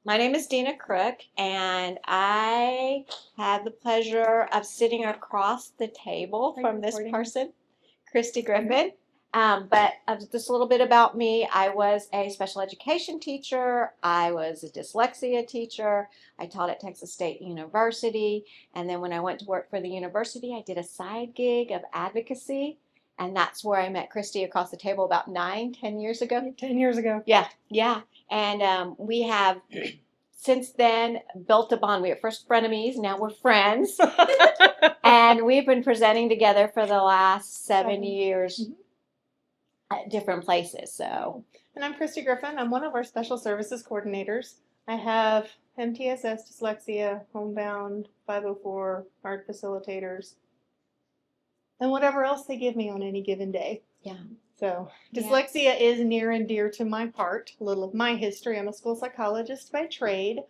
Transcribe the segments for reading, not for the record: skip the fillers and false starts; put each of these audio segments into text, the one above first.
My name is Dina Crook, and I had the pleasure of sitting across the table from this person, Christy Griffin. But just a little bit about me. I was a special education teacher. I was a dyslexia teacher. I taught at Texas State University. And then when I went to work for the university, I did a side gig of advocacy. And that's where I met Christy across the table about 9, 10 years ago. 10 years ago. Yeah, yeah. And we have since then built a bond. We were first frenemies, now we're friends. And we've been presenting together for the last 7 years at different places. So, And I'm Christy Griffin. I'm one of our special services coordinators. I have MTSS, dyslexia, homebound, 504, art facilitators, and whatever else they give me on any given day. yeah. So Yeah. dyslexia is near and dear to my heart. A little of my history. I'm a school psychologist by trade.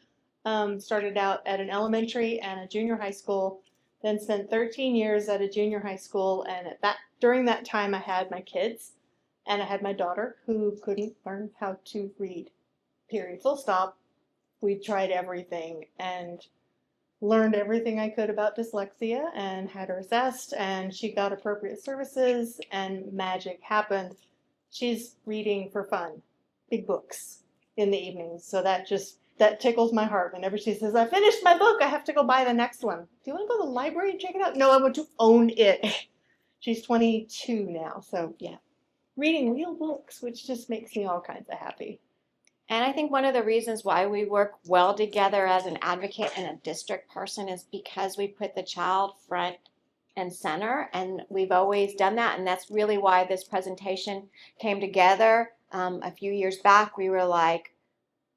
Started out at an elementary and a junior high school, then spent 13 years at a junior high school. And during that time, I had my kids, and I had my daughter who couldn't learn how to read. Period. Full stop. We tried everything and learned everything I could about dyslexia and had her assessed, and she got appropriate services, and magic happened. She's reading for fun, big books in the evenings. So that tickles my heart. Whenever she says, I finished my book, I have to go buy the next one. Do you want to go to the library and check it out? No, I want to own it. She's 22 now. So yeah, reading real books, which just makes me all kinds of happy. And I think one of the reasons why we work well together as an advocate and a district person is because we put the child front and center, and we've always done that. And that's really why this presentation came together. A few years back, we were like,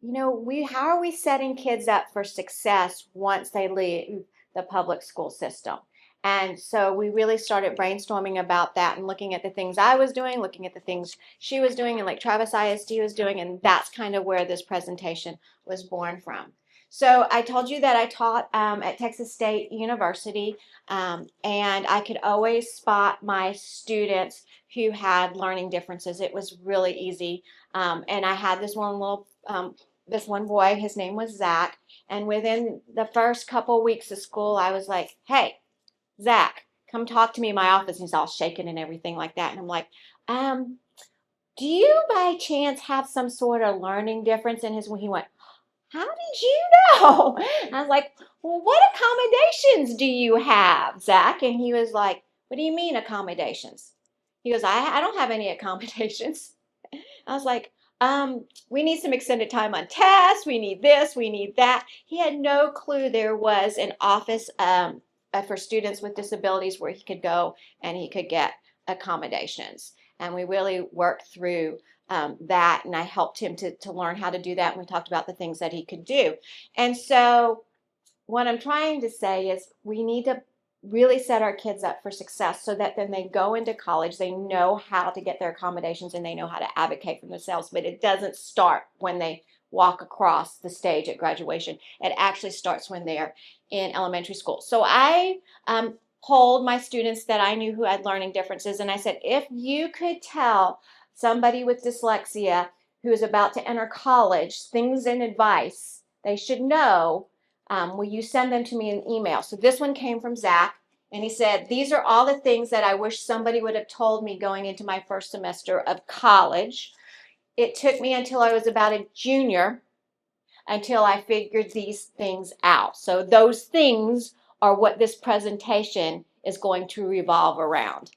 how are we setting kids up for success once they leave the public school system? And so we really started brainstorming about that and looking at the things I was doing, looking at the things she was doing, and like Travis ISD was doing. And that's kind of where this presentation was born from. So I told you that I taught at Texas State University, and I could always spot my students who had learning differences. It was really easy. And I had this one boy, his name was Zach. And within the first couple weeks of school, I was like, hey, Zach, come talk to me in my office. And he's all shaking and everything like that. And I'm like, do you by chance have some sort of learning difference in his? He went, how did you know? And I was like, well, what accommodations do you have, Zach? And he was like, what do you mean accommodations? He goes, I don't have any accommodations. I was like, we need some extended time on tests. We need this, we need that. He had no clue there was an office for students with disabilities where he could go and he could get accommodations. And we really worked through that, and I helped him to learn how to do that. And we talked about the things that he could do. And so what I'm trying to say is we need to really set our kids up for success so that then they go into college, they know how to get their accommodations, and they know how to advocate for themselves. But it doesn't start when they walk across the stage at graduation. It actually starts when they're in elementary school. So I polled my students that I knew who had learning differences, and I said, if you could tell somebody with dyslexia who is about to enter college things and advice they should know, will you send them to me in email? So this one came from Zach, and he said, these are all the things that I wish somebody would have told me going into my first semester of college. It took me until I was about a junior until I figured these things out. So those things are what this presentation is going to revolve around.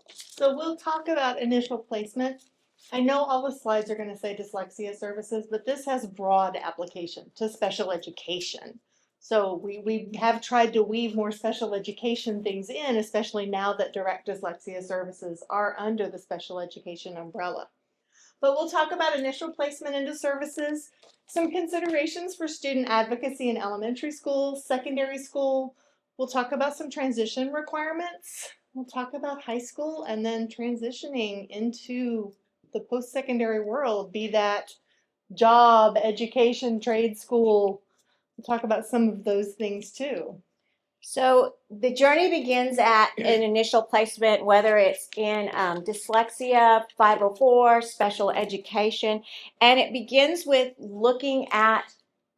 So we'll talk about initial placement. I know all the slides are going to say dyslexia services, but this has broad application to special education. So we have tried to weave more special education things in, especially now that direct dyslexia services are under the special education umbrella. But we'll talk about initial placement into services, some considerations for student advocacy in elementary school, secondary school. We'll talk about some transition requirements. We'll talk about high school, and then transitioning into the post-secondary world, be that job, education, trade school. We'll talk about some of those things too. So the journey begins at an initial placement, whether it's in dyslexia, 504, special education, and it begins with looking at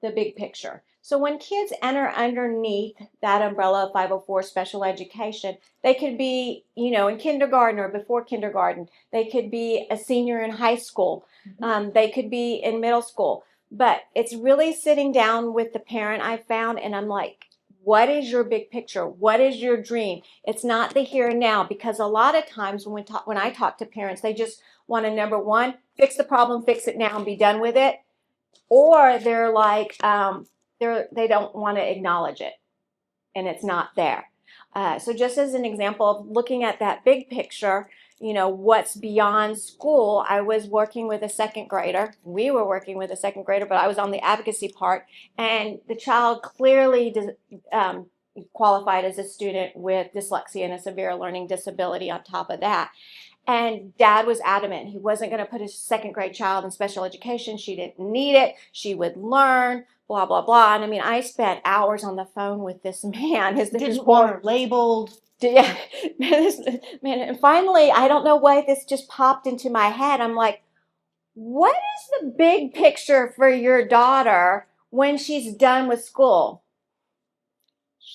the big picture. So when kids enter underneath that umbrella of 504 special education, they could be, in kindergarten or before kindergarten. They could be a senior in high school. They could be in middle school. But it's really sitting down with the parent, I found, and I'm like, what is your big picture? What is your dream? It's not the here and now, because a lot of times when I talk to parents, they just want to, number one, fix the problem, fix it now, and be done with it. Or they're like, they don't want to acknowledge it, and it's not there. So just as an example of looking at that big picture, what's beyond school, I was working with a second grader. We were working with a second grader, but I was on the advocacy part, and the child clearly qualified as a student with dyslexia and a severe learning disability on top of that. And Dad was adamant he wasn't going to put his second grade child in special education. She didn't need it. She would learn, blah, blah, blah. And I mean, I spent hours on the phone with this man. Didn't want her labeled. Yeah, man. And finally, I don't know why this just popped into my head. I'm like, what is the big picture for your daughter when she's done with school?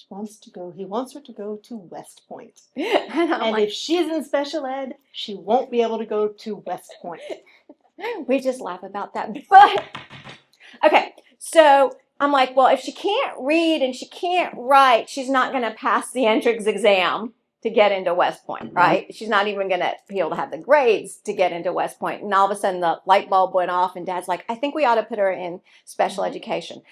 He wants her to go to West Point. And if she's in special ed, she won't be able to go to West Point. We just laugh about that. But, okay, so I'm like, well, if she can't read and she can't write, she's not going to pass the entrance exam to get into West Point, right? She's not even going to be able to have the grades to get into West Point. And all of a sudden the light bulb went off, and Dad's like, I think we ought to put her in special education.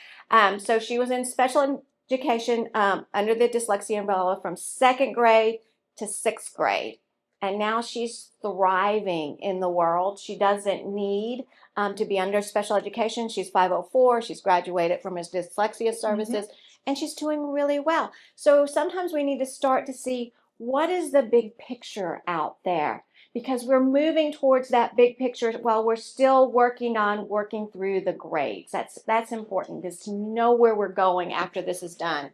So she was in special education under the dyslexia umbrella from second grade to sixth grade. And now she's thriving in the world. She doesn't need to be under special education. She's 504. She's graduated from his dyslexia services, and she's doing really well. So sometimes we need to start to see, what is the big picture out there? Because we're moving towards that big picture while we're still working through the grades. That's important, is to know where we're going after this is done.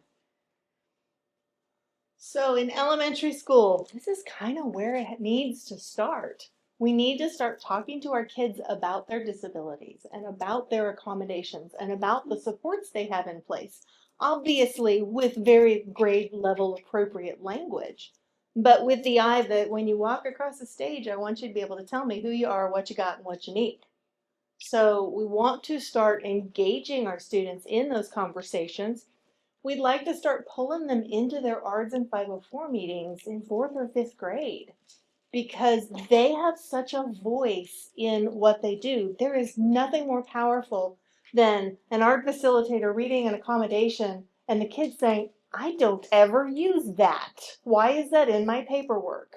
So in elementary school, this is kind of where it needs to start. We need to start talking to our kids about their disabilities and about their accommodations and about the supports they have in place. Obviously, with very grade level appropriate language, but with the eye that when you walk across the stage, I want you to be able to tell me who you are, what you got, and what you need. So we want to start engaging our students in those conversations. We'd like to start pulling them into their ARDS and 504 meetings in 4th or 5th grade, because they have such a voice in what they do. There is nothing more powerful than an ARD facilitator reading an accommodation and the kids saying, I don't ever use that. Why is that in my paperwork?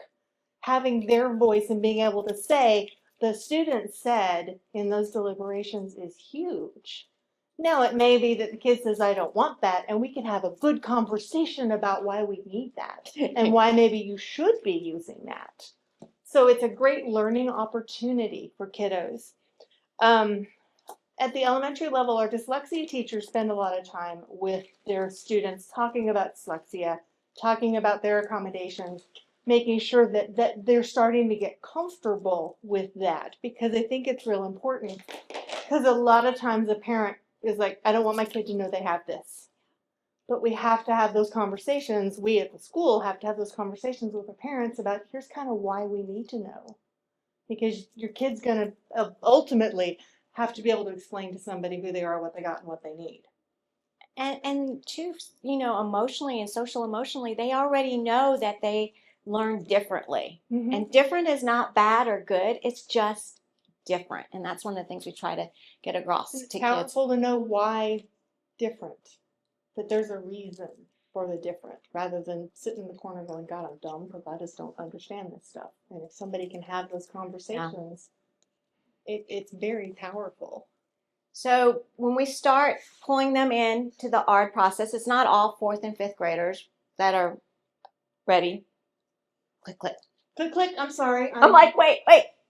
Having their voice and being able to say, the student said in those deliberations, is huge. Now, it may be that the kid says, I don't want that, and we can have a good conversation about why we need that and why maybe you should be using that. So it's a great learning opportunity for kiddos. At the elementary level, our dyslexia teachers spend a lot of time with their students talking about dyslexia, talking about their accommodations, making sure that they're starting to get comfortable with that, because I think it's real important. Because a lot of times a parent is like, I don't want my kid to know they have this. But we have to have those conversations. We at the school have to have those conversations with the parents about, here's kind of why we need to know. Because your kid's going to ultimately have to be able to explain to somebody who they are, what they got, and what they need. And too, emotionally and social emotionally, they already know that they learn differently. And different is not bad or good. It's just different. And that's one of the things we try to get across to kids. It's powerful to know why different, that there's a reason for the different, rather than sitting in the corner going, God, I'm dumb because I just don't understand this stuff. And if somebody can have those conversations, it's very powerful. So when we start pulling them into the ARD process, it's not all 4th and 5th graders that are ready. Click, click. Click, click. I'm sorry. I'm like, wait.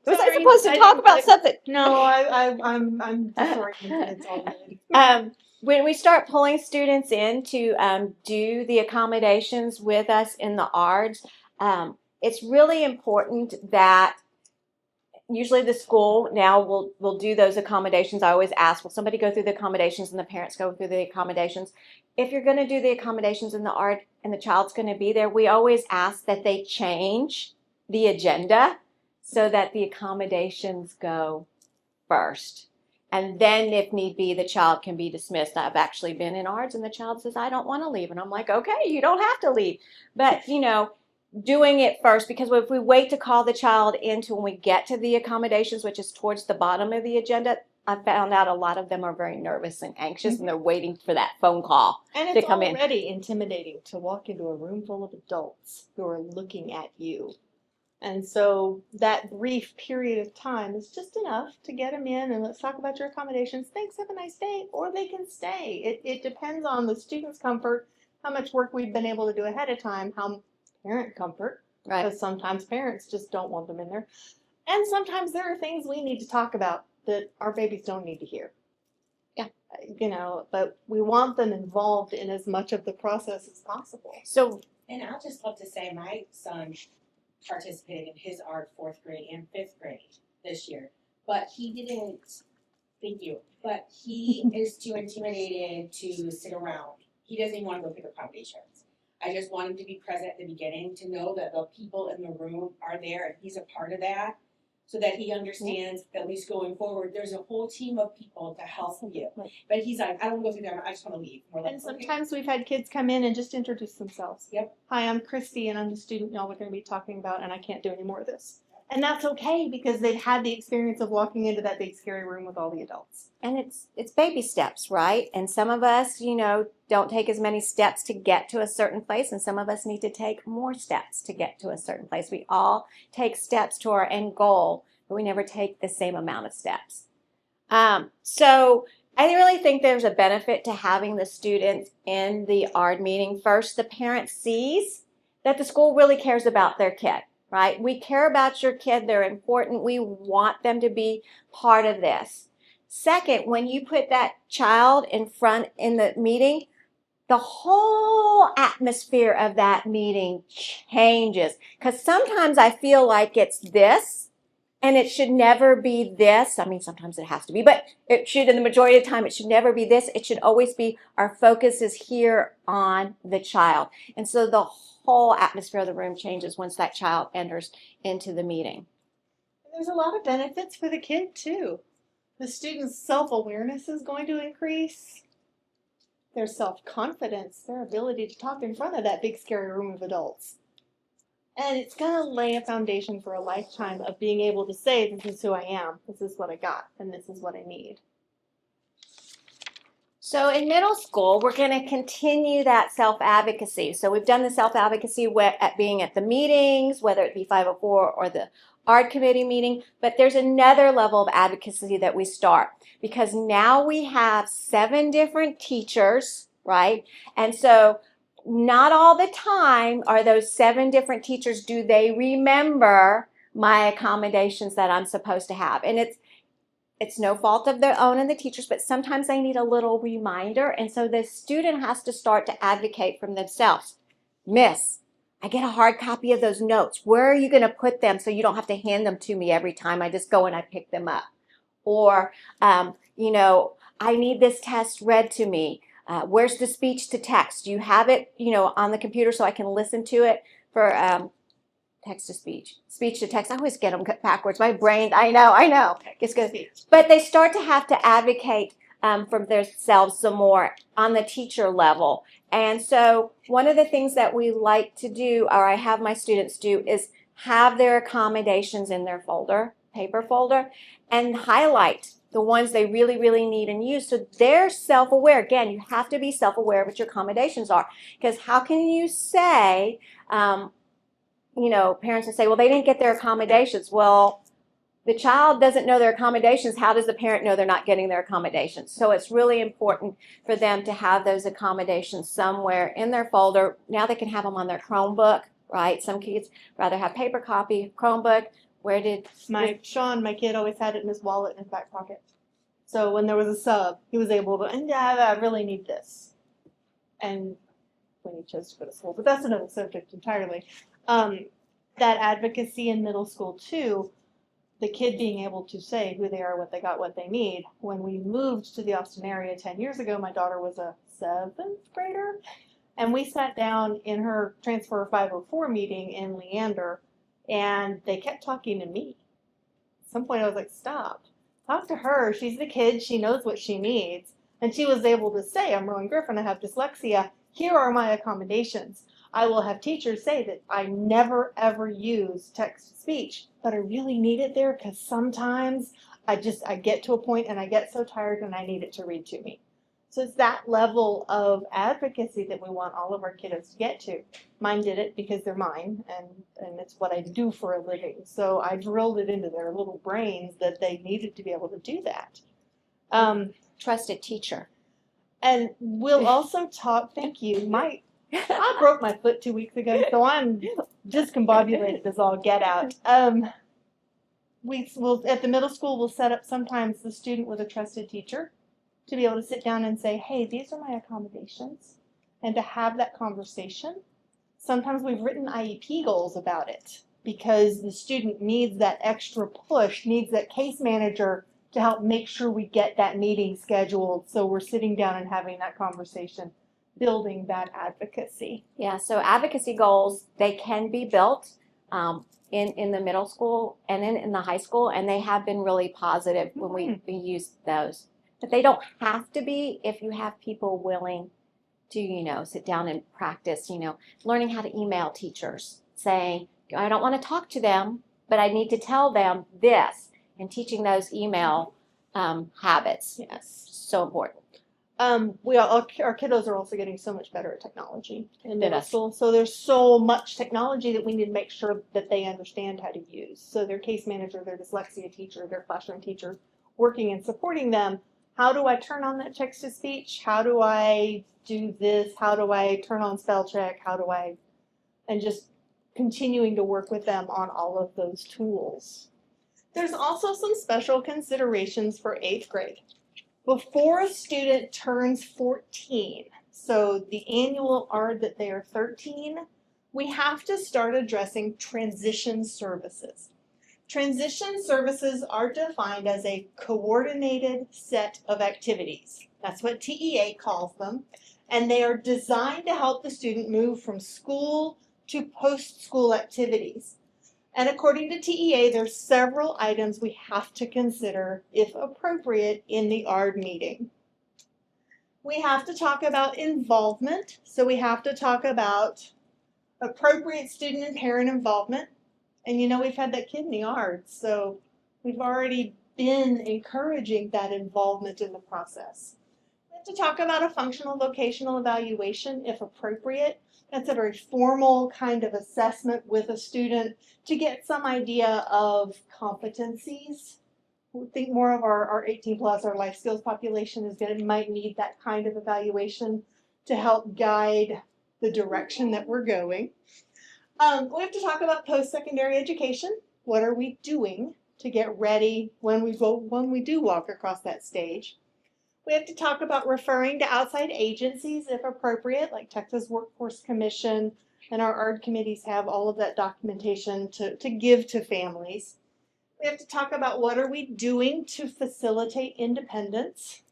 Was I supposed to talk about something? No, I'm sorry. It's all good. When we start pulling students in to do the accommodations with us in the ARDS, it's really important that usually the school now will do those accommodations. I always ask, will somebody go through the accommodations and the parents go through the accommodations? If you're going to do the accommodations in the art and the child's going to be there, we always ask that they change the agenda so that the accommodations go first. And then, if need be, the child can be dismissed. I've actually been in ARDS and the child says, I don't want to leave. And I'm like, okay, you don't have to leave. But, doing it first, because if we wait to call the child into when we get to the accommodations, which is towards the bottom of the agenda, I found out a lot of them are very nervous and anxious and they're waiting for that phone call And to it's come in. already intimidating to walk into a room full of adults who are looking at you. And so that brief period of time is just enough to get them in and let's talk about your accommodations. Thanks, have a nice day. Or they can stay. It depends on the student's comfort, how much work we've been able to do ahead of time, how parent comfort, Right. because sometimes parents just don't want them in there. And sometimes there are things we need to talk about that our babies don't need to hear. Yeah. But we want them involved in as much of the process as possible. So, And I'll just love to say my son participated in his art 4th grade and 5th grade this year, but he didn't. Thank you. But he is too intimidated to sit around. He doesn't even want to go through accommodations. I just want him to be present at the beginning, to know that the people in the room are there and he's a part of that, so that he understands, at least going forward, there's a whole team of people to help you. But he's like, I don't want to go through that, I just want to leave. We're like, And sometimes we've had kids come in and just introduce themselves. Yep. Hi, I'm Christy, and I'm the student y'all are going to be talking about, and I can't do any more of this. And that's okay because they've had the experience of walking into that big scary room with all the adults. and it's baby steps, right? And some of us, don't take as many steps to get to a certain place, and some of us need to take more steps to get to a certain place. We all take steps to our end goal, but we never take the same amount of steps. So I really think there's a benefit to having the students in the ARD meeting. First, the parent sees that the school really cares about their kid, right? We care about your kid. They're important. We want them to be part of this. Second, when you put that child in front in the meeting, the whole atmosphere of that meeting changes. Because sometimes I feel like it's this, and it should never be this. I mean, sometimes it has to be, but it should, in the majority of the time, it should never be this. It should always be our focus is here on the child. And so the whole atmosphere of the room changes once that child enters into the meeting. And there's a lot of benefits for the kid, too. The student's self-awareness is going to increase. Their self-confidence, their ability to talk in front of that big scary room of adults. And it's going to lay a foundation for a lifetime of being able to say, this is who I am, this is what I got, and this is what I need. So in middle school, we're going to continue that self-advocacy. So we've done the self-advocacy at being at the meetings, whether it be 504 or the ARD committee meeting, but there's another level of advocacy that we start because now we have 7 different teachers, right? And so not all the time are those 7 different teachers, do they remember my accommodations that I'm supposed to have? And it's no fault of their own and the teachers, but sometimes they need a little reminder. And so the student has to start to advocate from themselves. Miss, I get a hard copy of those notes. Where are you going to put them so you don't have to hand them to me every time? I just go and I pick them up. Or, I need this test read to me. Where's the speech to text? Do you have it, on the computer so I can listen to it for text to speech, speech to text? I always get them backwards. My brain, I know. It's good. But they start to have to advocate for themselves some more on the teacher level. And so one of the things that we like to do, or I have my students do, is have their accommodations in their folder, paper folder, and highlight the ones they really, really need and use. So they're self-aware. Again, you have to be self-aware of what your accommodations are. Because how can you say, parents will say, well, they didn't get their accommodations. Well, the child doesn't know their accommodations. How does the parent know they're not getting their accommodations? So it's really important for them to have those accommodations somewhere in their folder. Now they can have them on their Chromebook, right? Some kids rather have paper copy, Chromebook. Where did Sean, my kid, always had it in his wallet in his back pocket. So when there was a sub, he was able to, and I really need this. And when he chose to go to school, but that's another subject entirely. That advocacy in middle school too, the kid being able to say who they are, what they got, what they need. When we moved to the Austin area 10 years ago, my daughter was a 7th grader, and we sat down in her transfer 504 meeting in Leander, and they kept talking to me. At some point I was like, stop, talk to her. She's the kid, she knows what she needs. And she was able to say, I'm Rowan Griffin, I have dyslexia, here are my accommodations. I will have teachers say that I never ever use text to speech, but I really need it there because sometimes I get to a point and I get so tired and I need it to read to me. So it's that level of advocacy that we want all of our kiddos to get to. Mine did it because they're mine and it's what I do for a living. So I drilled it into their little brains that they needed to be able to do that. Trusted teacher. And we'll also talk, thank you, I broke my foot 2 weeks ago, so I'm discombobulated as all get out. We'll at the middle school, we'll set up sometimes the student with a trusted teacher to be able to sit down and say, hey, these are my accommodations, and to have that conversation. Sometimes we've written IEP goals about it because the student needs that extra push, needs that case manager to help make sure we get that meeting scheduled. So we're sitting down and having that conversation, building that advocacy. Yeah, so advocacy goals, they can be built in the middle school and in the high school, and they have been really positive when we use those. But they don't have to be if you have people willing to, sit down and practice, learning how to email teachers, saying, I don't want to talk to them, but I need to tell them this, and teaching those email habits. Yes. So important. Our kiddos are also getting so much better at technology in middle Yes. school. So there's so much technology that we need to make sure that they understand how to use. So their case manager, their dyslexia teacher, their classroom teacher, working and supporting them. How do I turn on that text to speech? How do I do this? How do I turn on spell check? And just continuing to work with them on all of those tools. There's also some special considerations for 8th grade. Before a student turns 14, so the annual are that they are 13, we have to start addressing transition services. Transition services are defined as a coordinated set of activities. That's what TEA calls them. And they are designed to help the student move from school to post-school activities. And according to TEA, there's several items we have to consider, if appropriate, in the ARD meeting. We have to talk about involvement. So we have to talk about appropriate student and parent involvement. And we've had that kid in the ARD, so we've already been encouraging that involvement in the process. We have to talk about a functional vocational evaluation, if appropriate. That's a very formal kind of assessment with a student to get some idea of competencies. We think more of our 18 plus, our life skills population might need that kind of evaluation to help guide the direction that we're going. We have to talk about post-secondary education. What are we doing to get ready when we do walk across that stage? We have to talk about referring to outside agencies if appropriate, like Texas Workforce Commission, and our ARD committees have all of that documentation to give to families. We have to talk about what are we doing to facilitate independence.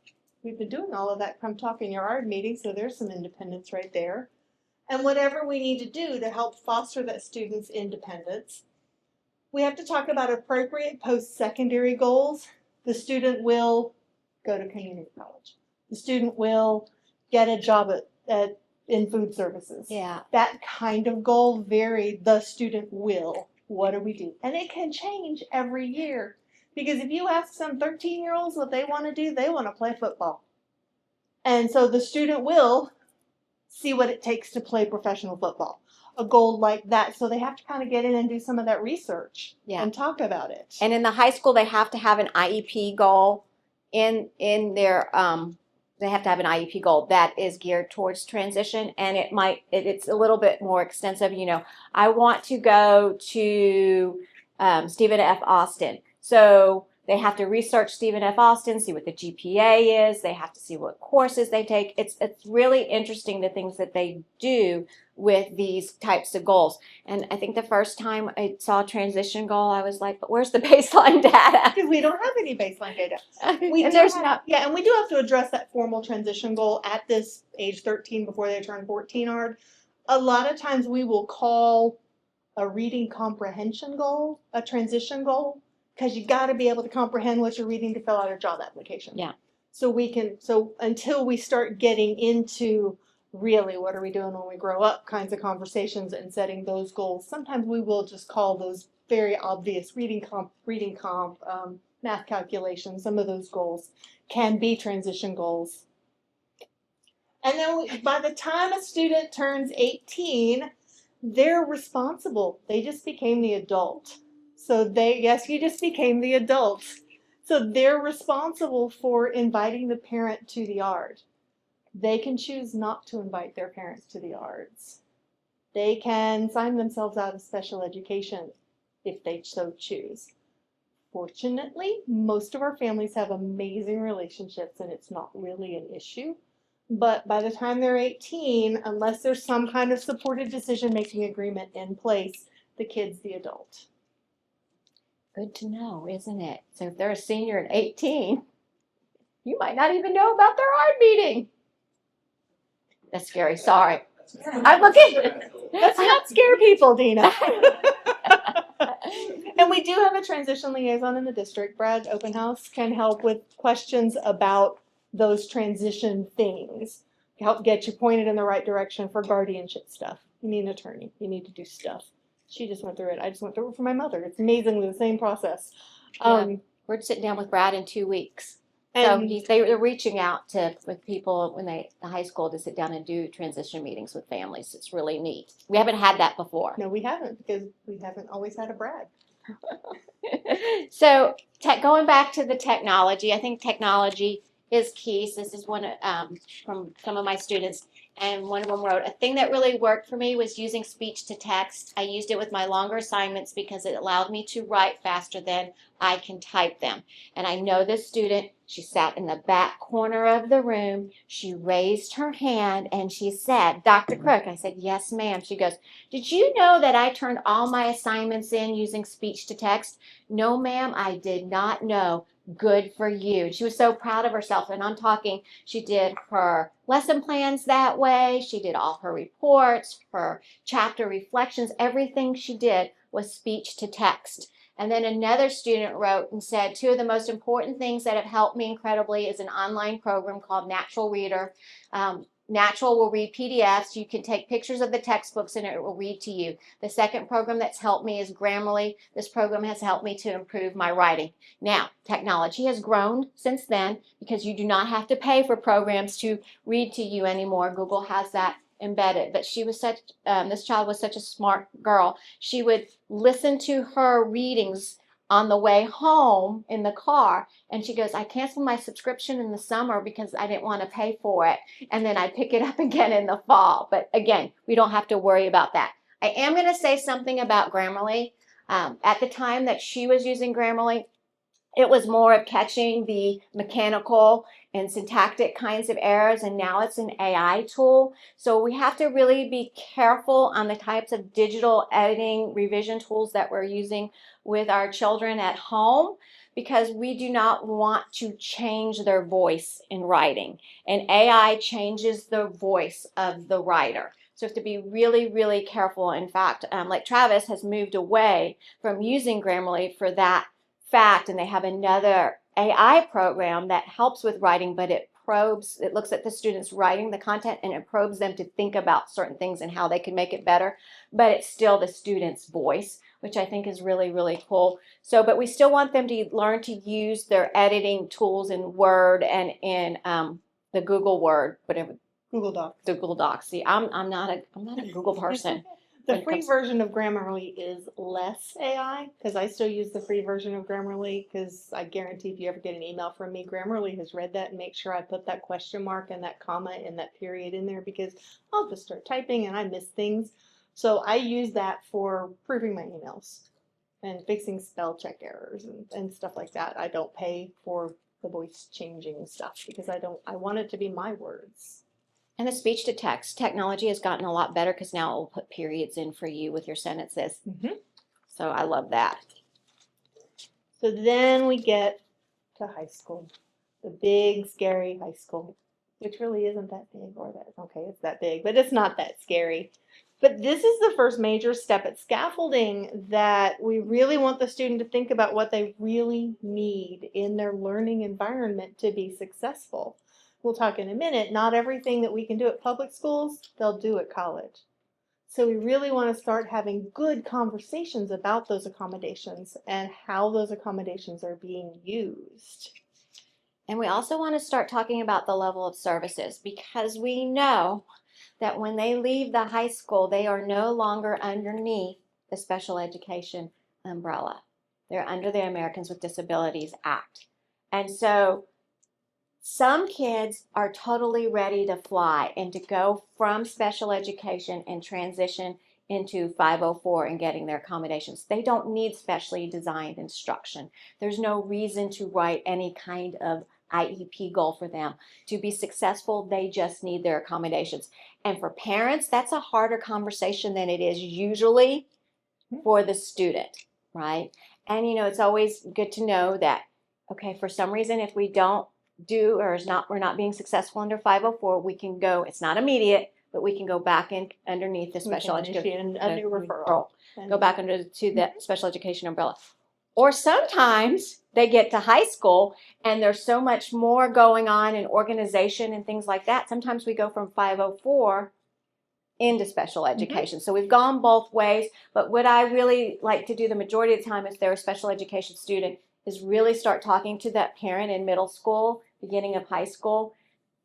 We've been doing all of that come talk in your ARD meeting, so there's some independence right there. And whatever we need to do to help foster that student's independence. We have to talk about appropriate post-secondary goals. The student will go to community college. The student will get a job in food services. Yeah. That kind of goal the student will. What do we do? And it can change every year. Because if you ask some 13-year-olds what they want to do, they want to play football. And so the student will see what it takes to play professional football. A goal like that. So they have to kind of get in and do some of that research and talk about it. And in the high school, they have to have an IEP goal in their, they have to have an IEP goal that is geared towards transition. And it's a little bit more extensive. I want to go to Stephen F. Austin. So They have to research Stephen F. Austin, see what the GPA is. They have to see what courses they take. It's really interesting the things that they do with these types of goals. And I think the first time I saw a transition goal, I was like, but where's the baseline data? Because we don't have any baseline data. We And do there's have- not. Yeah, and we do have to address that formal transition goal at this age 13 before they turn 14 hard. A lot of times we will call a reading comprehension goal a transition goal because you got to be able to comprehend what you're reading to fill out a job application. Yeah. So until we start getting into really what are we doing when we grow up kinds of conversations and setting those goals, sometimes we will just call those very obvious reading comp, math calculations. Some of those goals can be transition goals. And then by the time a student turns 18, they're responsible. They just became the adult. Yes, you just became the adult. So they're responsible for inviting the parent to the art. They can choose not to invite their parents to the arts. They can sign themselves out of special education if they so choose. Fortunately, most of our families have amazing relationships and it's not really an issue. But by the time they're 18, unless there's some kind of supported decision-making agreement in place, the kid's the adult. Good to know, isn't it? So if they're a senior at 18, you might not even know about their art meeting. That's scary. Sorry. I'm looking. Let's not scare people, Dina. And we do have a transition liaison in the district. Brad Openhouse can help with questions about those transition things. Help get you pointed in the right direction for guardianship stuff. You need an attorney. You need to do stuff. She just went through it. I just went through it for my mother. It's amazingly the same process. We're sitting down with Brad in 2 weeks. So And they're reaching out with people when the high school to sit down and do transition meetings with families. It's really neat. We haven't had that before. no, we haven't because we haven't always had a Brad. So going back to the technology, I think technology is key. So this is one from some of my students, and one of them wrote, a thing that really worked for me was using speech to text. I used it with my longer assignments because it allowed me to write faster than I can type them. And I know this student, she sat in the back corner of the room, she raised her hand and she said, Dr. Crook, I said, yes, ma'am. She goes, did you know that I turned all my assignments in using speech to text? No, ma'am, I did not know. Good for you. She was so proud of herself. And I'm talking, she did her lesson plans that way. She did all her reports, her chapter reflections. Everything she did was speech to text. And then another student wrote and said, two of the most important things that have helped me incredibly is an online program called Natural Reader. Natural will read PDFs. You can take pictures of the textbooks and it will read to you. The second program that's helped me is Grammarly. This program has helped me to improve my writing. Now, technology has grown since then because you do not have to pay for programs to read to you anymore. Google has that embedded. But she was this child was such a smart girl. She would listen to her readings on the way home in the car, and she goes, I canceled my subscription in the summer because I didn't want to pay for it, and then I pick it up again in the fall. But again, we don't have to worry about that. I am going to say something about Grammarly. At the time that she was using Grammarly, it was more of catching the mechanical and syntactic kinds of errors, and now it's an AI tool. So we have to really be careful on the types of digital editing revision tools that we're using with our children at home, because we do not want to change their voice in writing. And AI changes the voice of the writer. So you have to be really, really careful. In fact, like Travis has moved away from using Grammarly for that fact, and they have another AI program that helps with writing, but it looks at the students writing the content and it probes them to think about certain things and how they can make it better, but it's still the student's voice, which I think is really, really cool. So, but we still want them to learn to use their editing tools in Word and in the Google Word, whatever. Google Docs. The Google Docs. See, I'm not a Google person. The free version of Grammarly is less AI because I still use the free version of Grammarly because I guarantee if you ever get an email from me, Grammarly has read that and make sure I put that question mark and that comma and that period in there because I'll just start typing and I miss things. So I use that for proofing my emails. and fixing spell check errors and stuff like that. I don't pay for the voice changing stuff because I want it to be my words. And the speech to text technology has gotten a lot better because now it will put periods in for you with your sentences. Mm-hmm. So I love that. So then we get to high school, the big, scary high school, which really isn't that big or that, okay, it's that big, but it's not that scary. But this is the first major step at scaffolding that we really want the student to think about what they really need in their learning environment to be successful. We'll talk in a minute. Not everything that we can do at public schools, they'll do at college. So we really want to start having good conversations about those accommodations and how those accommodations are being used. And we also want to start talking about the level of services because we know that when they leave the high school, they are no longer underneath the special education umbrella. They're under the Americans with Disabilities Act. And so some kids are totally ready to fly and to go from special education and transition into 504 and getting their accommodations. They don't need specially designed instruction. There's no reason to write any kind of IEP goal for them. To be successful, they just need their accommodations. And for parents, that's a harder conversation than it is usually for the student, right? And it's always good to know that, okay, for some reason, if we don't do or we're not being successful under 504, we can go, it's not immediate, but we can go back in underneath the special education a new referral. Go back to the special education umbrella. Or sometimes they get to high school and there's so much more going on in organization and things like that. Sometimes we go from 504 into special education. So we've gone both ways, but what I really like to do the majority of the time if they're a special education student is really start talking to that parent in middle school, beginning of high school,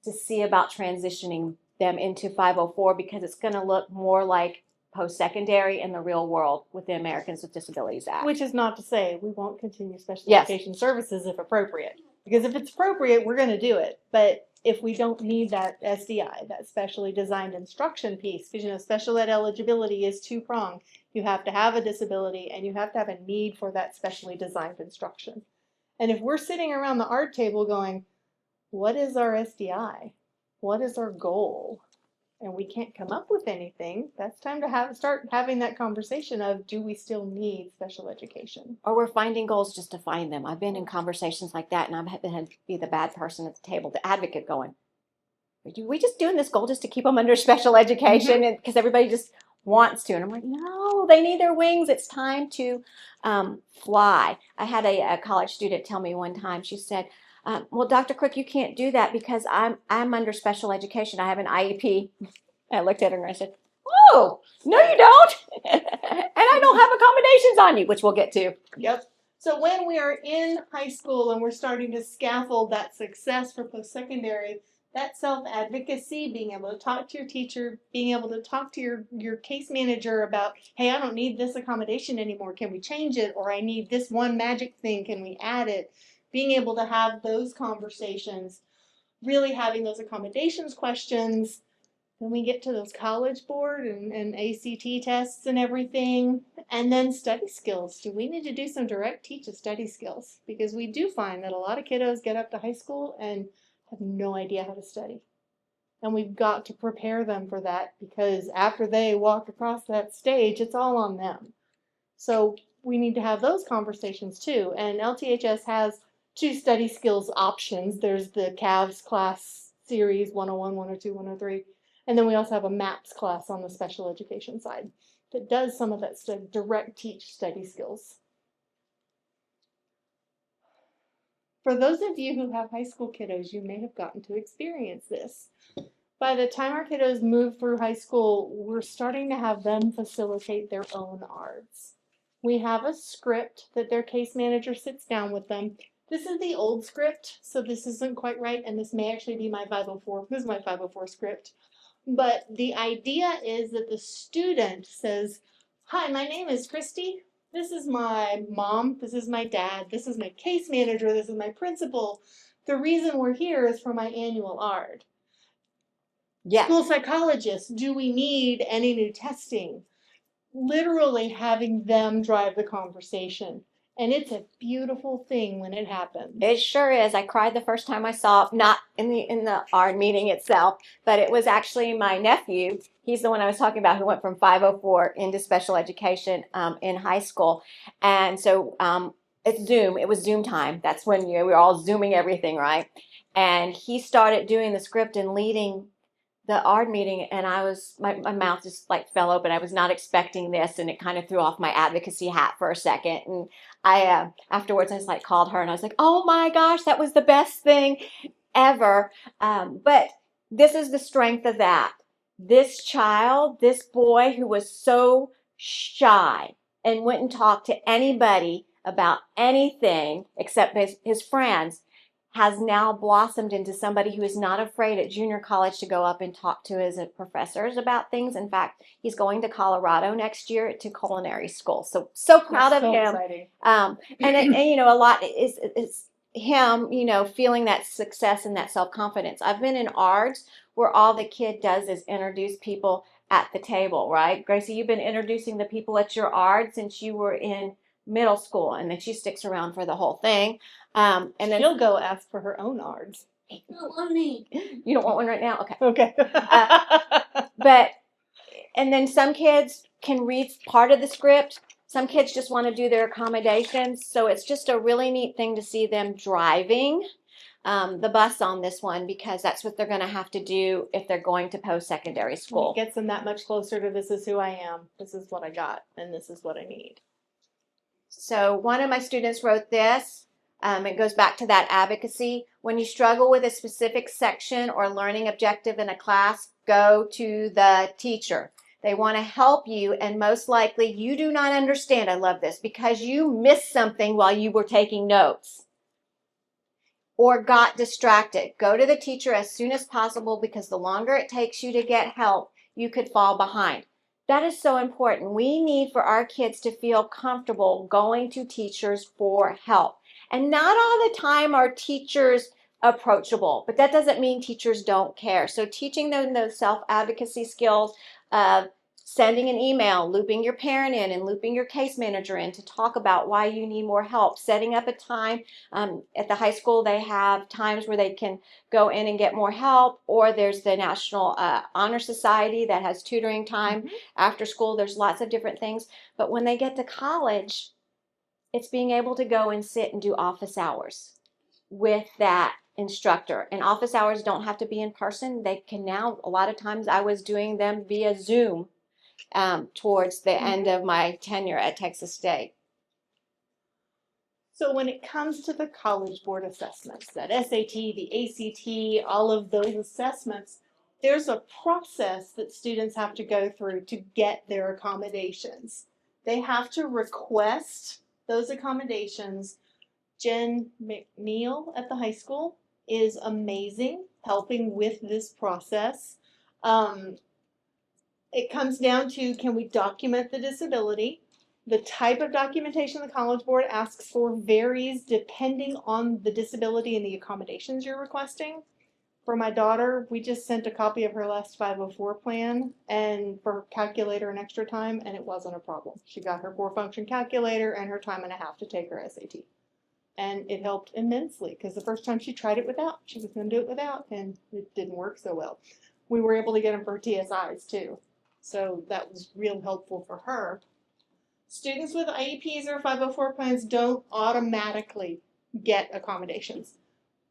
to see about transitioning them into 504 because it's going to look more like post-secondary in the real world with the Americans with Disabilities Act. Which is not to say we won't continue special education services if appropriate. Because if it's appropriate, we're going to do it. But if we don't need that SDI, that specially designed instruction piece, because special ed eligibility is two-pronged. You have to have a disability and you have to have a need for that specially designed instruction. And if we're sitting around the art table going, what is our SDI? What is our goal? And we can't come up with anything, that's time to start having that conversation of, do we still need special education? Or we're finding goals just to find them. I've been in conversations like that, and I've had to be the bad person at the table, the advocate going, are we just doing this goal just to keep them under special education because everybody just wants to? And I'm like, no, they need their wings. It's time to fly. I had a college student tell me one time, she said, well, Dr. Cook, you can't do that because I'm under special education. I have an IEP. I looked at her and I said, oh, no, you don't. And I don't have accommodations on you, which we'll get to. Yep. So when we are in high school and we're starting to scaffold that success for post-secondary, that self-advocacy, being able to talk to your teacher, being able to talk to your case manager about, hey, I don't need this accommodation anymore. Can we change it? Or I need this one magic thing. Can we add it? Being able to have those conversations, really having those accommodations questions. Then we get to those college board and ACT tests and everything. And then study skills. Do we need to do some direct teach of study skills? Because we do find that a lot of kiddos get up to high school and have no idea how to study. And we've got to prepare them for that because after they walk across that stage, it's all on them. So we need to have those conversations too. And LTHS has 2 study skills options. There's the CAVS class series, 101, 102, 103. And then we also have a MAPS class on the special education side that does some of that direct teach study skills. For those of you who have high school kiddos, you may have gotten to experience this. By the time our kiddos move through high school, we're starting to have them facilitate their own ARDs. We have a script that their case manager sits down with them. This is the old script, so this isn't quite right, and this may actually be my 504. This is my 504 script. But the idea is that the student says, hi, my name is Christy. This is my mom. This is my dad. This is my case manager. This is my principal. The reason we're here is for my annual ARD. Yeah. School psychologist, do we need any new testing? literally having them drive the conversation. And it's a beautiful thing when it happens. It sure is. I cried the first time I saw it, not in the ARD meeting itself, but it was actually my nephew. He's the one I was talking about who went from 504 into special education in high school. And so it's Zoom. It was Zoom time. That's when we were all Zooming everything, right? And he started doing the script and leading the ARD meeting, and my mouth just like fell open. I was not expecting this, and it kind of threw off my advocacy hat for a second. And I afterwards I just like called her and I was like, oh my gosh, that was the best thing ever. But this is the strength of that. This child, this boy who was so shy and wouldn't talk to anybody about anything except his friends, has now blossomed into somebody who is not afraid at junior college to go up and talk to his professors about things. In fact, he's going to Colorado next year to culinary school. So proud of so him. Exciting. And you know, a lot is him, you know, feeling that success and that self-confidence. I've been in ARDs where all the kid does is introduce people at the table, right? Gracie, you've been introducing the people at your ARD since you were in middle school, and then she sticks around for the whole thing. And then She'll go ask for her own ARDs. Not on me. you don't want one right now? Okay. Okay. But, and then some kids can read part of the script. Some kids just want to do their accommodations. So it's just a really neat thing to see them driving the bus on this one, because that's what they're going to have to do if they're going to post-secondary school. It gets them that much closer to this is who I am, this is what I got, and this is what I need. So one of my students wrote this. It goes back to that advocacy. When you struggle with a specific section or learning objective in a class, go to the teacher. They want to help you, and most likely you do not understand. I love this, because you missed something while you were taking notes or got distracted. Go to the teacher as soon as possible, because the longer it takes you to get help, you could fall behind. That is so important. We need for our kids to feel comfortable going to teachers for help. And not all the time are teachers approachable, but that doesn't mean teachers don't care. So teaching them those self-advocacy skills of sending an email, looping your parent in and looping your case manager in to talk about why you need more help, setting up a time. At the high school, they have times where they can go in and get more help, or there's the National Honor Society that has tutoring time after school. There's lots of different things. But when they get to college, it's being able to go and sit and do office hours with that instructor. And office hours don't have to be in person. They can now, a lot of times I was doing them via Zoom towards the end of my tenure at Texas State. So when it comes to the College Board assessments, that SAT, the ACT, all of those assessments, there's a process that students have to go through to get their accommodations. They have to request those accommodations. Jen McNeil at the high school is amazing helping with this process. It comes down to, can we document the disability? The type of documentation the College Board asks for varies depending on the disability and the accommodations you're requesting. For my daughter, we just sent a copy of her last 504 plan and for her calculator and extra time, and it wasn't a problem. She got her 4-function calculator and her time and a half to take her SAT. And it helped immensely, because the first time she tried it without, she was going to do it without, and it didn't work so well. We were able to get them for TSIs too. So that was real helpful for her. Students with IEPs or 504 plans don't automatically get accommodations.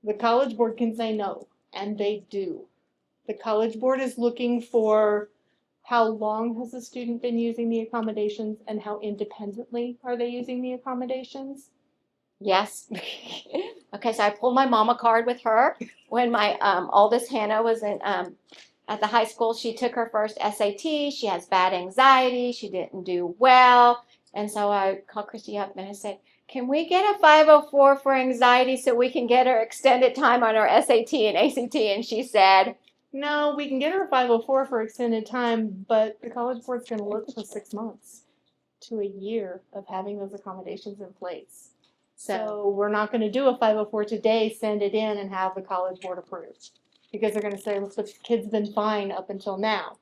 The College Board can say no, and they do. The College Board is looking for how long has the student been using the accommodations and how independently are they using the accommodations. Yes. Okay, so I pulled my mama card with her when my oldest Hannah was in at the high school. She took her first SAT. She has bad anxiety. She didn't do well. And so I called Christy up and I said, can we get a 504 for anxiety so we can get her extended time on her SAT and ACT? And she said, no, we can get her a 504 for extended time, but the College Board's going to look for 6 months to a year of having those accommodations in place. So we're not going to do a 504 today, send it in, and have the College Board approved. Because they're going to say, look, the kid's been fine up until now.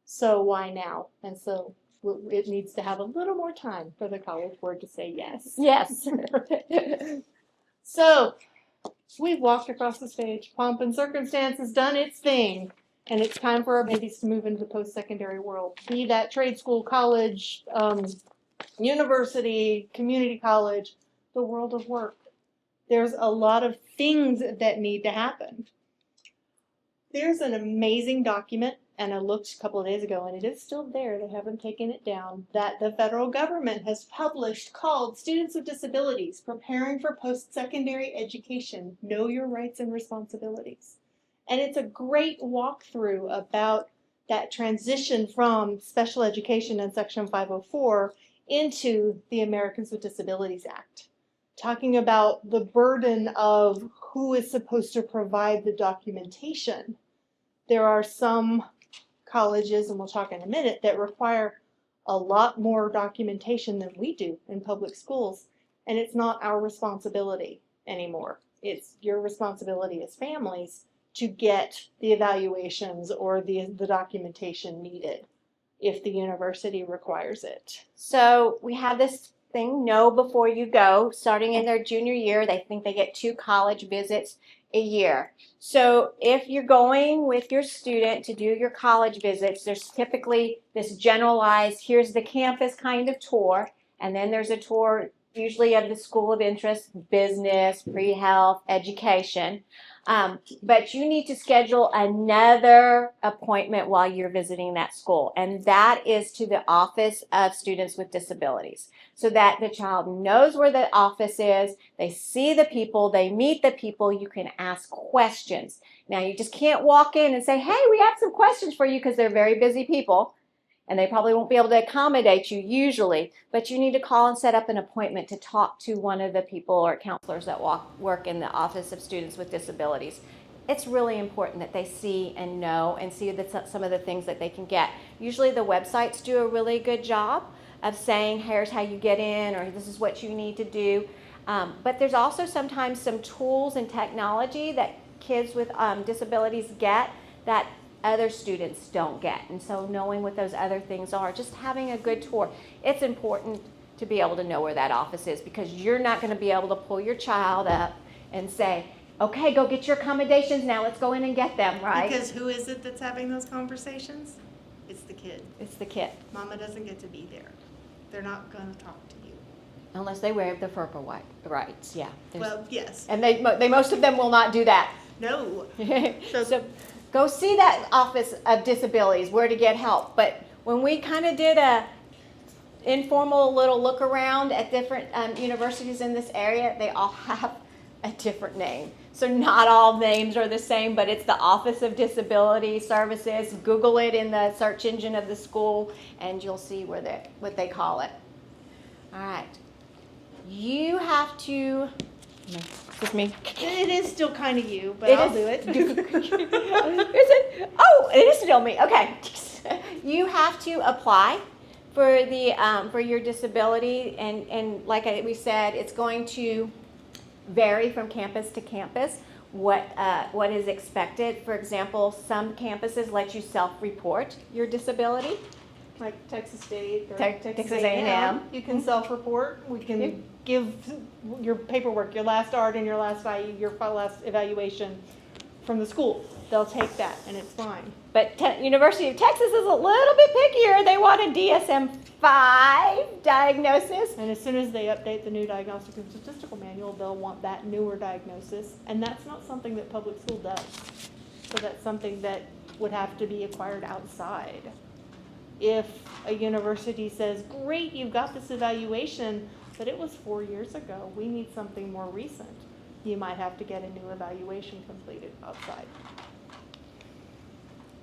So why now? And so it needs to have a little more time for the college board to say yes. Yes. So, we've walked across the stage. Pomp and circumstance has done its thing. And it's time for our babies to move into the post-secondary world. Be that trade school, college, university, community college, the world of work. There's a lot of things that need to happen. There's an amazing document, and I looked a couple of days ago, and it is still there. They haven't taken it down, that the federal government has published called Students with Disabilities, Preparing for Post-Secondary Education, Know Your Rights and Responsibilities. And it's a great walkthrough about that transition from special education in Section 504 into the Americans with Disabilities Act, talking about the burden of who is supposed to provide the documentation. There are some colleges, and we'll talk in a minute, that require a lot more documentation than we do in public schools, and it's not our responsibility anymore. It's your responsibility as families to get the evaluations or the documentation needed if the university requires it. So we have this thing, know before you go. Starting in their junior year, they think they get 2 college visits a year. So if you're going with your student to do your college visits, there's typically this generalized, here's the campus kind of tour, and then there's a tour usually of the school of interest, business, pre-health, education. But you need to schedule another appointment while you're visiting that school, and that is to the Office of Students with Disabilities, so that the child knows where the office is, they see the people, they meet the people, you can ask questions. Now, you just can't walk in and say, hey, we have some questions for you, because they're very busy people, and they probably won't be able to accommodate you usually, but you need to call and set up an appointment to talk to one of the people or counselors that work in the Office of Students with Disabilities. It's really important that they see and know and see some of the things that they can get. Usually the websites do a really good job of saying, here's how you get in, or this is what you need to do. But there's also sometimes some tools and technology that kids with disabilities get that other students don't get. And so knowing what those other things are, just having a good tour. It's important to be able to know where that office is, because you're not going to be able to pull your child up and say, okay, go get your accommodations now, let's go in and get them, right? Because who is it that's having those conversations? It's the kid. It's the kid. Mama doesn't get to be there. They're not going to talk to you. Unless they wear the FERPA rights, yeah. Well, yes. And they most of them will not do that. No. So go see that Office of Disabilities, where to get help. But when we kind of did a informal little look around at different universities in this area, they all have a different name. So not all names are the same, but it's the Office of Disability Services. Google it in the search engine of the school, and you'll see what they call it. All right. You have to... No, it's me. It is still kind of you, but I'll do it. Is it? Oh, it is still me. Okay. You have to apply for for your disability, and like we said, it's going to vary from campus to campus what is expected. For example, some campuses let you self-report your disability. Like Texas State or Texas A&M. You can self-report. We can give your paperwork, your last art and your last evaluation from the school. They'll take that, and it's fine. But University of Texas is a little bit pickier. They want a DSM-5 diagnosis. And as soon as they update the new Diagnostic and Statistical Manual, they'll want that newer diagnosis. And that's not something that public school does. So that's something that would have to be acquired outside. If a university says, great, you've got this evaluation, but it was 4 years ago, we need something more recent, you might have to get a new evaluation completed outside.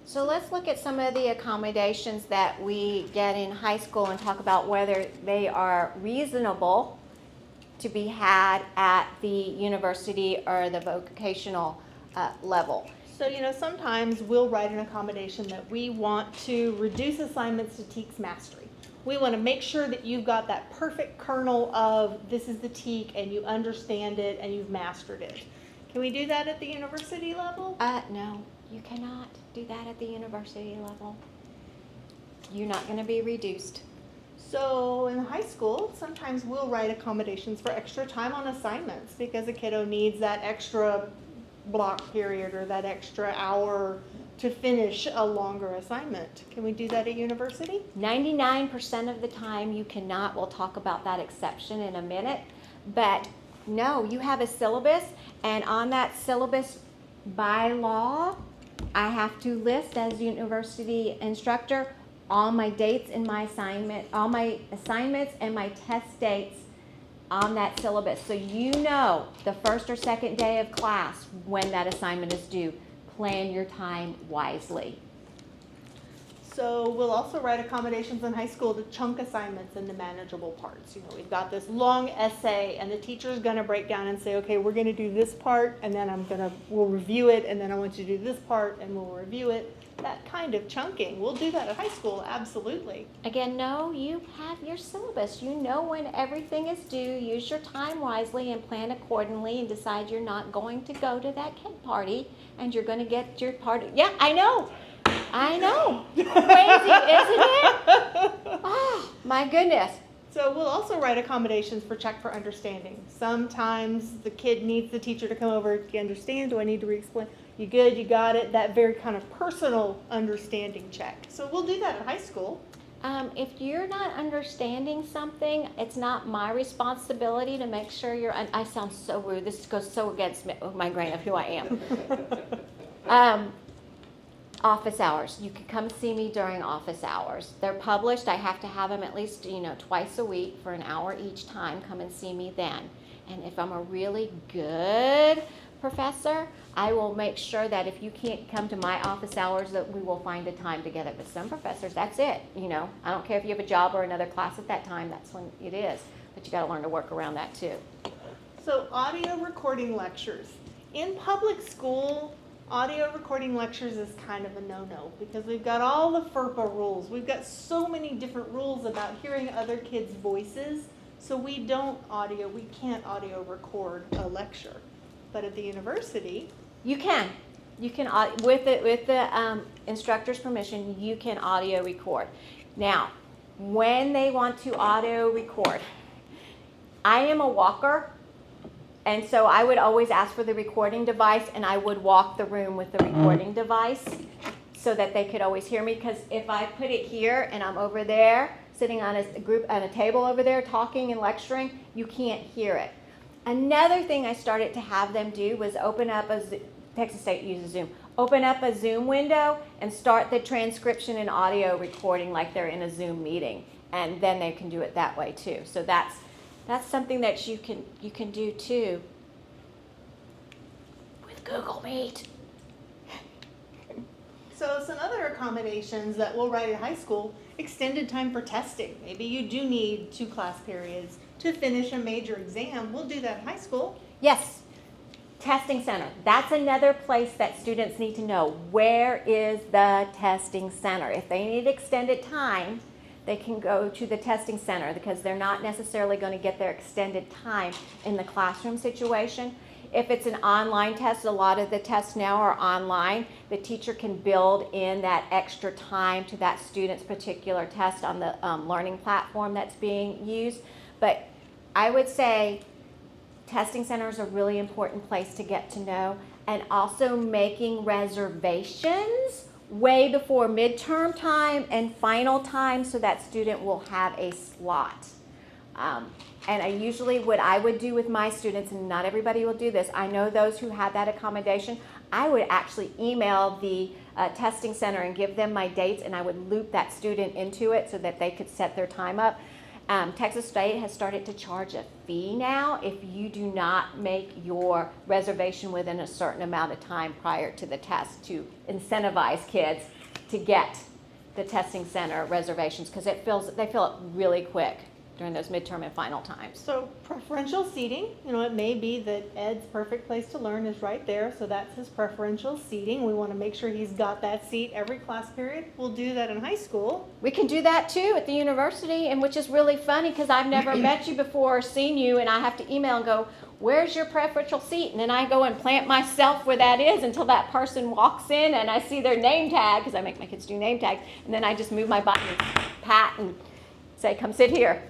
So let's look at some of the accommodations that we get in high school and talk about whether they are reasonable to be had at the university or the vocational level. So, sometimes we'll write an accommodation that we want to reduce assignments to TEKS mastery. We want to make sure that you've got that perfect kernel of this is the TEK and you understand it and you've mastered it. Can we do that at the university level? No, you cannot do that at the university level. You're not going to be reduced. So in high school, sometimes we'll write accommodations for extra time on assignments because a kiddo needs that extra block period or that extra hour to finish a longer assignment. Can we do that at university? 99% of the time you cannot. We'll talk about that exception in a minute. But no, you have a syllabus, and on that syllabus by law, I have to list as university instructor all my dates in my assignment, all my assignments and my test dates on that syllabus. So you know the first or second day of class when that assignment is due. Plan your time wisely. So we'll also write accommodations in high school to chunk assignments into manageable parts. You know, we've got this long essay and the teacher's gonna break down and say, okay, we're gonna do this part and then we'll review it, and then I want you to do this part and we'll review it. That kind of chunking, we'll do that at high school, absolutely. Again, no, you have your syllabus. You know when everything is due. Use your time wisely and plan accordingly, and decide you're not going to go to that kid party and you're going to get your party. Yeah, I know. Crazy, isn't it? Oh, my goodness. So we'll also write accommodations for check for understanding. Sometimes the kid needs the teacher to come over. Do you understand? Do I need to re-explain? You good? You got it? That very kind of personal understanding check. So we'll do that at high school. If you're not understanding something, it's not my responsibility to make sure you're. I sound so rude. This goes so against my grain of who I am. Office hours. You can come see me during office hours. They're published. I have to have them at least, twice a week for an hour each time. Come and see me then. And if I'm a really good professor, I will make sure that if you can't come to my office hours, that we will find a time together. But some professors, that's it. I don't care if you have a job or another class at that time. That's when it is. But you got to learn to work around that too. So audio recording lectures. In public school, audio recording lectures is kind of a no-no because we've got all the FERPA rules. We've got so many different rules about hearing other kids' voices, so we can't audio record a lecture. But at the university, You can with the instructor's permission, you can audio record. Now, when they want to audio record, I am a walker. And so I would always ask for the recording device, and I would walk the room with the recording device so that they could always hear me. Because if I put it here and I'm over there sitting on a table over there talking and lecturing, you can't hear it. Another thing I started to have them do was open up Texas State uses Zoom. Open up a Zoom window and start the transcription and audio recording like they're in a Zoom meeting, and then they can do it that way too. So that's something that you can do too with Google Meet. So some other accommodations that we'll write in high school, extended time for testing. Maybe you do need 2 class periods to finish a major exam. We'll do that in high school. Yes, testing center. That's another place that students need to know. Where is the testing center? If they need extended time, they can go to the testing center because they're not necessarily going to get their extended time in the classroom situation. If it's an online test, a lot of the tests now are online. The teacher can build in that extra time to that student's particular test on the learning platform that's being used. But I would say testing center is a really important place to get to know, and also making reservations way before midterm time and final time so that student will have a slot. And what I would do with my students, and not everybody will do this, I know those who have that accommodation, I would actually email the testing center and give them my dates, and I would loop that student into it so that they could set their time up. Texas State has started to charge a fee now if you do not make your reservation within a certain amount of time prior to the test, to incentivize kids to get the testing center reservations, because they fill up really quick during those midterm and final times. So preferential seating, it may be that Ed's perfect place to learn is right there, so that's his preferential seating. We want to make sure he's got that seat every class period. We'll do that in high school. We can do that too at the university, and which is really funny because I've never met you before or seen you, and I have to email and go, where's your preferential seat? And then I go and plant myself where that is until that person walks in and I see their name tag, because I make my kids do name tags, and then I just move my button, pat, and say, come sit here.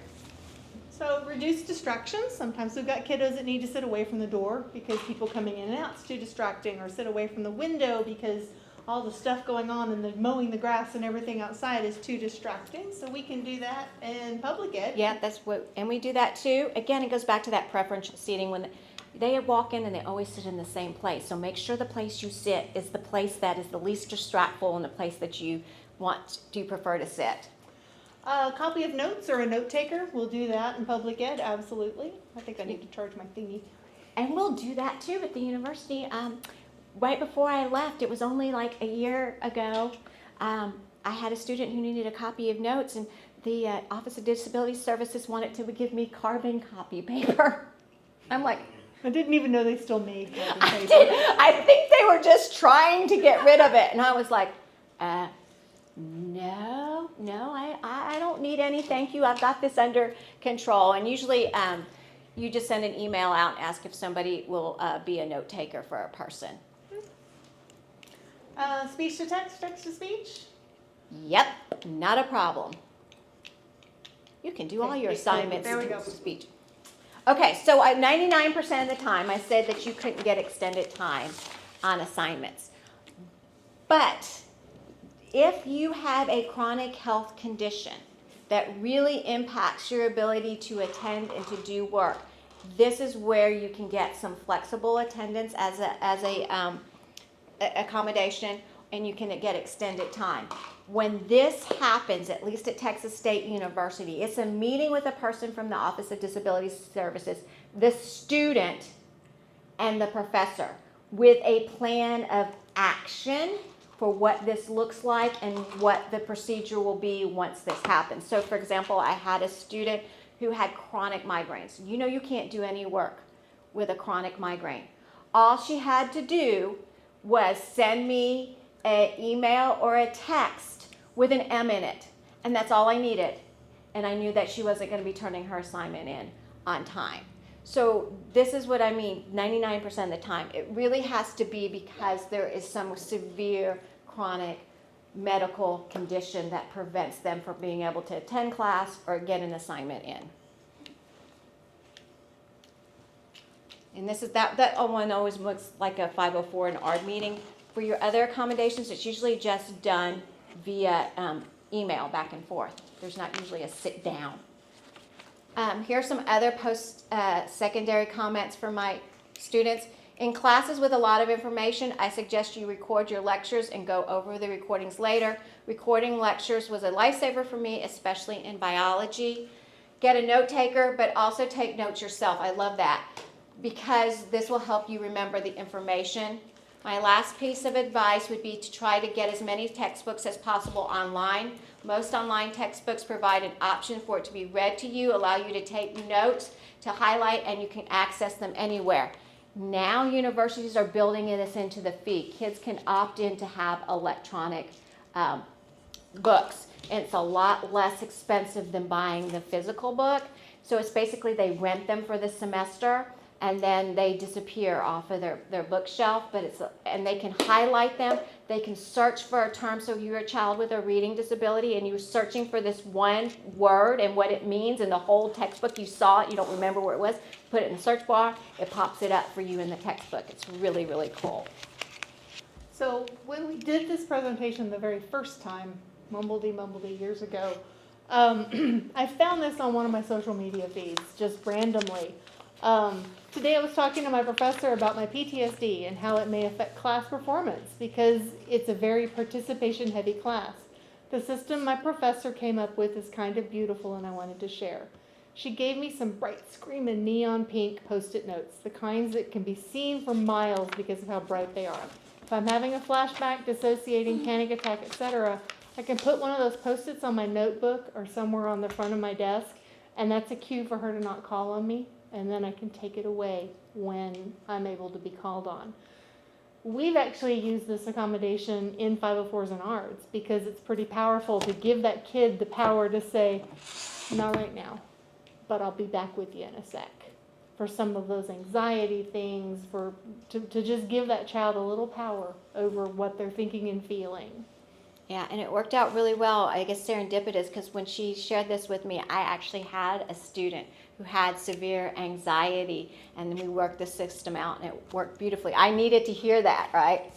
So reduce distractions. Sometimes we've got kiddos that need to sit away from the door because people coming in and out is too distracting, or sit away from the window because all the stuff going on and the mowing the grass and everything outside is too distracting. So we can do that in public ed. Yeah, and we do that too. Again, it goes back to that preferential seating. When they walk in and they always sit in the same place. So make sure the place you sit is the place that is the least distractful and the place that you prefer to sit. A copy of notes or a note taker. We'll do that in public ed, absolutely. I think I need to charge my thingy. And we'll do that too at the university. Right before I left, it was only like a year ago, I had a student who needed a copy of notes, and the Office of Disability Services wanted to give me carbon copy paper. I'm like, I didn't even know they still made carbon paper. I think they were just trying to get rid of it. And I was like, no, I don't need any, thank you. I've got this under control. And usually you just send an email out and ask if somebody will be a note taker for a person. Speech to text, text to speach. Yep, not a problem. You can do all your assignments There we go. in speech. Okay, so 99% of the time I said that you couldn't get extended time on assignments. But if you have a chronic health condition that really impacts your ability to attend and to do work, this is where you can get some flexible attendance as a accommodation, and you can get extended time. When this happens, at least at Texas State University, it's a meeting with a person from the Office of Disability Services, the student, and the professor with a plan of action for what this looks like and what the procedure will be once this happens. So for example, I had a student who had chronic migraines. You know you can't do any work with a chronic migraine. All she had to do was send me an email or a text with an M in it, and that's all I needed. And I knew that she wasn't going to be turning her assignment in on time. So this is what I mean, 99% of the time. It really has to be because there is some severe chronic medical condition that prevents them from being able to attend class or get an assignment in. And this is that one always looks like a 504 and ARD meeting. For your other accommodations, it's usually just done via email back and forth. There's not usually a sit down. Here are some other post-secondary comments from my students. In classes with a lot of information, I suggest you record your lectures and go over the recordings later. Recording lectures was a lifesaver for me, especially in biology. Get a note taker, but also take notes yourself. I love that because this will help you remember the information. My last piece of advice would be to try to get as many textbooks as possible online. Most online textbooks provide an option for it to be read to you, allow you to take notes, to highlight, and you can access them anywhere. Now universities are building this into the fee. Kids can opt in to have electronic books. And it's a lot less expensive than buying the physical book. So it's basically they rent them for the semester and then they disappear off of their bookshelf, and they can highlight them. They can search for a term. So if you're a child with a reading disability and you're searching for this one word and what it means in the whole textbook, you saw it, you don't remember where it was, put it in the search bar, it pops it up for you in the textbook. It's really, really cool. So when we did this presentation the very first time, mumbledy years ago, I found this on one of my social media feeds, just randomly. Today I was talking to my professor about my PTSD and how it may affect class performance because it's a very participation heavy class. The system my professor came up with is kind of beautiful and I wanted to share. She gave me some bright screaming neon pink post-it notes, the kinds that can be seen for miles because of how bright they are. If I'm having a flashback, dissociating, panic attack, etc., I can put one of those post-its on my notebook or somewhere on the front of my desk, and that's a cue for her to not call on me. And then I can take it away when I'm able to be called on. We've actually used this accommodation in 504s and ARDs because it's pretty powerful to give that kid the power to say, not right now, but I'll be back with you in a sec. For some of those anxiety things, to just give that child a little power over what they're thinking and feeling. Yeah, and it worked out really well. I guess serendipitous, because when she shared this with me, I actually had a student who had severe anxiety, and then we worked the system out, and it worked beautifully. I needed to hear that, right?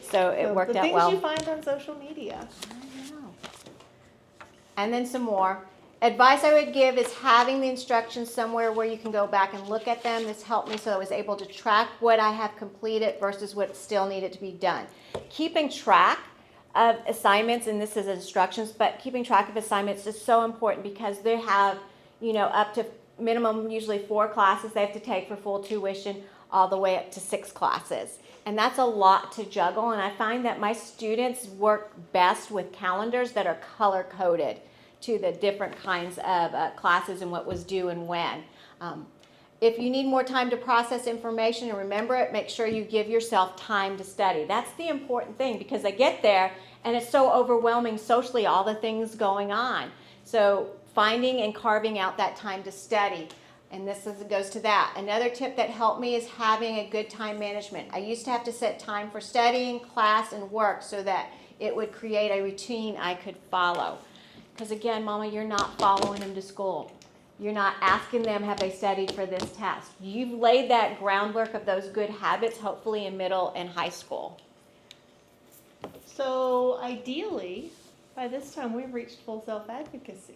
So it So worked the out things well. you find on social media. I know. And then some more. Advice I would give is having the instructions somewhere where you can go back and look at them. This helped me so I was able to track what I have completed versus what still needed to be done. Keeping track of assignments, and this is instructions, but keeping track of assignments is so important because they have, up to minimum usually 4 classes they have to take for full tuition, all the way up to 6 classes. And that's a lot to juggle, and I find that my students work best with calendars that are color coded to the different kinds of classes and what was due and when. If you need more time to process information and remember it, make sure you give yourself time to study. That's the important thing, because I get there and it's so overwhelming socially, all the things going on. So finding and carving out that time to study. And goes to that. Another tip that helped me is having a good time management. I used to have to set time for studying, class, and work so that it would create a routine I could follow. Because again, Mama, you're not following them to school. You're not asking them, have they studied for this test? You've laid that groundwork of those good habits, hopefully in middle and high school. So ideally, by this time we've reached full self-advocacy.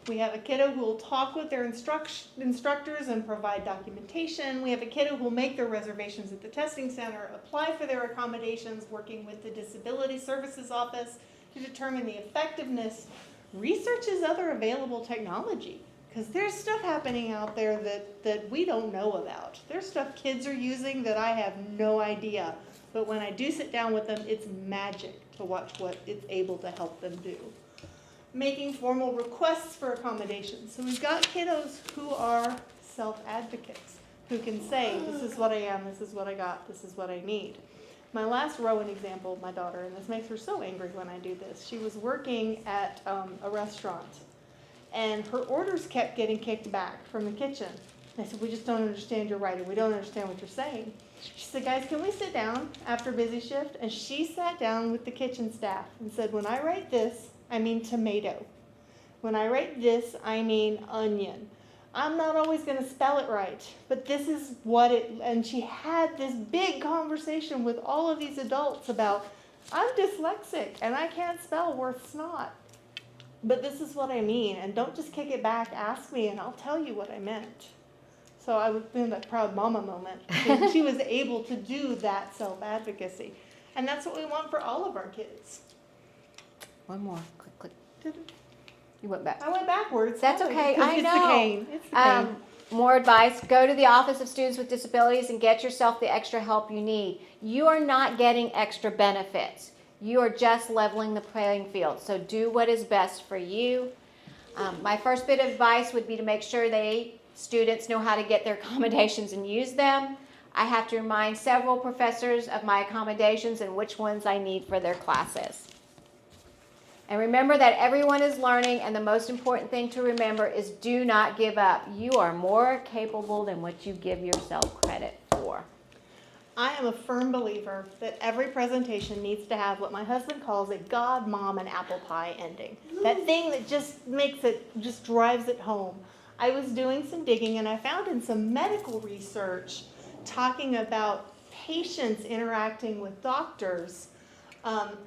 We have a kiddo who will talk with their instructors and provide documentation. We have a kiddo who will make their reservations at the testing center, apply for their accommodations, working with the Disability Services Office to determine the effectiveness. Researches other available technology, because there's stuff happening out there that we don't know about. There's stuff kids are using that I have no idea. But when I do sit down with them, it's magic to watch what it's able to help them do. Making formal requests for accommodations. So we've got kiddos who are self-advocates, who can say, this is what I am, this is what I got, this is what I need. My last Rowan example, my daughter, and this makes her so angry when I do this, she was working at a restaurant, and her orders kept getting kicked back from the kitchen. And I said, we just don't understand your writing, we don't understand what you're saying. She said, guys, can we sit down after busy shift? And she sat down with the kitchen staff and said, when I write this, I mean tomato. When I write this, I mean onion. I'm not always going to spell it right, but this is what it, and she had this big conversation with all of these adults about, I'm dyslexic and I can't spell worth snot, but this is what I mean, and don't just kick it back, ask me and I'll tell you what I meant. So I was in that proud mama moment. She was able to do that self-advocacy, and that's what we want for all of our kids. One more, click. You went back. I went backwards. That's Sorry, okay, because I it's know. the cane. It's the cane. More advice, go to the Office of Students with Disabilities and get yourself the extra help you need. You are not getting extra benefits. You are just leveling the playing field. So do what is best for you. My first bit of advice would be to make sure students know how to get their accommodations and use them. I have to remind several professors of my accommodations and which ones I need for their classes. And remember that everyone is learning, and the most important thing to remember is do not give up. You are more capable than what you give yourself credit for. I am a firm believer that every presentation needs to have what my husband calls a God, Mom, and apple pie ending. That thing that just drives it home. I was doing some digging and I found in some medical research talking about patients interacting with doctors.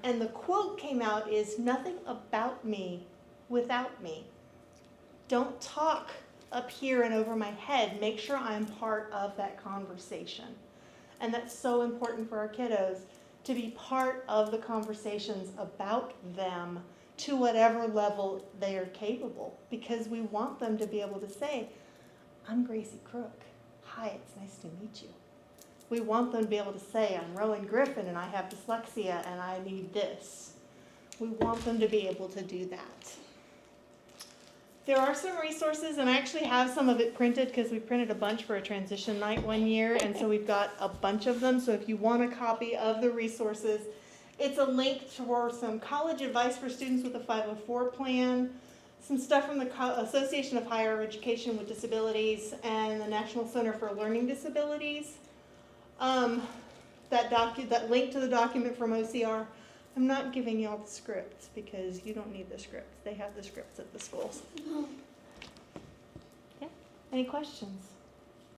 And the quote came out is, nothing about me without me. Don't talk up here and over my head. Make sure I'm part of that conversation. And that's so important for our kiddos, to be part of the conversations about them to whatever level they are capable. Because we want them to be able to say, I'm Gracie Crook. Hi, it's nice to meet you. We want them to be able to say, I'm Rowan Griffin and I have dyslexia and I need this. We want them to be able to do that. There are some resources, and I actually have some of it printed because we printed a bunch for a transition night one year, and so we've got a bunch of them. So if you want a copy of the resources, it's a link for some college advice for students with a 504 plan, some stuff from the Association of Higher Education with Disabilities and the National Center for Learning Disabilities. That link to the document from OCR. I'm not giving y'all the scripts because you don't need the scripts. They have the scripts at the schools. Yeah. Any questions?